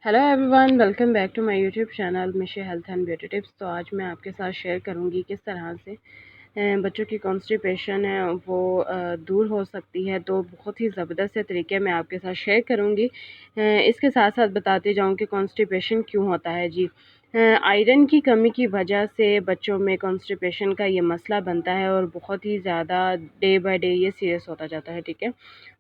Hello everyone, welcome back to my YouTube channel मिशे health and beauty tips. तो आज मैं आपके साथ शेयर करूंगी किस तरह से बच्चों की कॉन्स्टिपेशन है वो दूर हो सकती है। तो बहुत ही ज़बरदस्त से तरीके मैं आपके साथ शेयर करूंगी। इसके साथ साथ बताते जाऊं कि कॉन्स्टिपेशन क्यों होता है। जी, आयरन की कमी की वजह से बच्चों में कॉन्स्टिपेशन का ये मसला बनता है और बहुत ही ज़्यादा डे बाय डे ये सीरियस होता जाता है। ठीक है,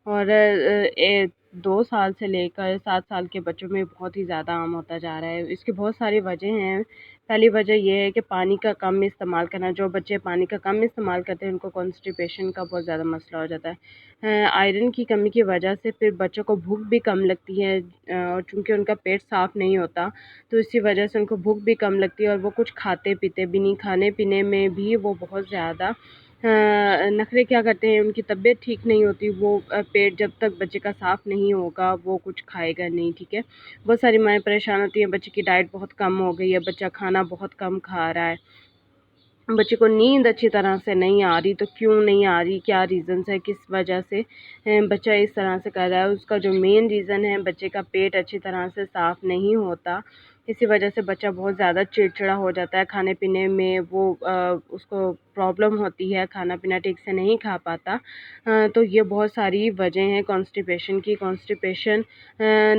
और 2 साल से लेकर 7 साल के बच्चों में बहुत ही ज़्यादा आम होता जा रहा है। इसकी बहुत सारी वजह हैं। पहली वजह यह है कि पानी का कम इस्तेमाल करना। जो बच्चे पानी का कम इस्तेमाल करते हैं उनको कॉन्स्टिपेशन का बहुत ज़्यादा मसला हो जाता है। आयरन की कमी की वजह से फिर बच्चों को भूख भी कम लगती है, और चूँकि उनका पेट साफ़ नहीं होता तो इसी वजह से उनको भूख भी कम लगती है और वो कुछ खाते पीते भी नहीं। खाने पीने में भी वो बहुत ज़्यादा नखरे क्या करते हैं, उनकी तबीयत ठीक नहीं होती। वो पेट जब तक बच्चे का साफ़ नहीं होगा वो कुछ खाएगा नहीं। ठीक है, बहुत सारी माएँ परेशान होती हैं, बच्चे की डाइट बहुत कम हो गई है, बच्चा खाना बहुत कम खा रहा है, बच्चे को नींद अच्छी तरह से नहीं आ रही। तो क्यों नहीं आ रही, क्या रीज़न्स है, किस वजह से बच्चा इस तरह से कर रहा है। उसका जो मेन रीज़न है, बच्चे का पेट अच्छी तरह से साफ़ नहीं होता। इसी वजह से बच्चा बहुत ज़्यादा चिड़चिड़ा हो जाता है। खाने पीने में वो उसको प्रॉब्लम होती है, खाना पीना ठीक से नहीं खा पाता। तो ये बहुत सारी वजह हैं कॉन्स्टिपेशन की। कॉन्स्टिपेशन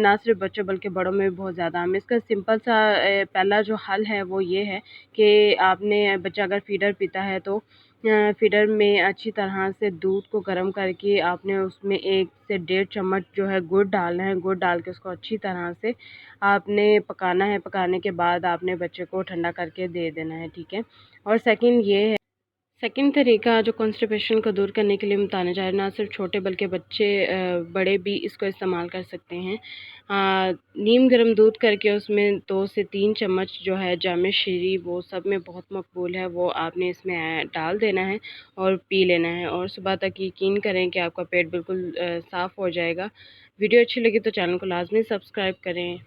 ना सिर्फ बच्चों बल्कि बड़ों में भी बहुत ज़्यादा आम है। इसका सिंपल सा पहला जो हल है वो ये है कि आपने बच्चा अगर फ़ीडर पीता है तो फ़ीडर में अच्छी तरह से दूध को गर्म करके आपने उसमें 1 से 1.5 चम्मच जो है गुड़ डालना है। गुड़ डाल के उसको अच्छी तरह से आपने पकाना है। पकाने के बाद आपने बच्चे को ठंडा करके दे देना है। ठीक है, और सेकंड तरीका जो कॉन्स्टिपेशन को दूर करने के लिए हम बताने जा रहे हैं, ना सिर्फ छोटे बल्कि बच्चे बड़े भी इसको इस्तेमाल कर सकते हैं। नीम गर्म दूध करके उसमें 2 से 3 चम्मच जो है जामे शीरी, वो सब में बहुत मकबूल है, वो आपने इसमें डाल देना है और पी लेना है। और सुबह तक यकीन करें कि आपका पेट बिल्कुल साफ़ हो जाएगा। वीडियो अच्छी लगी तो चैनल को लाजमी सब्सक्राइब करें।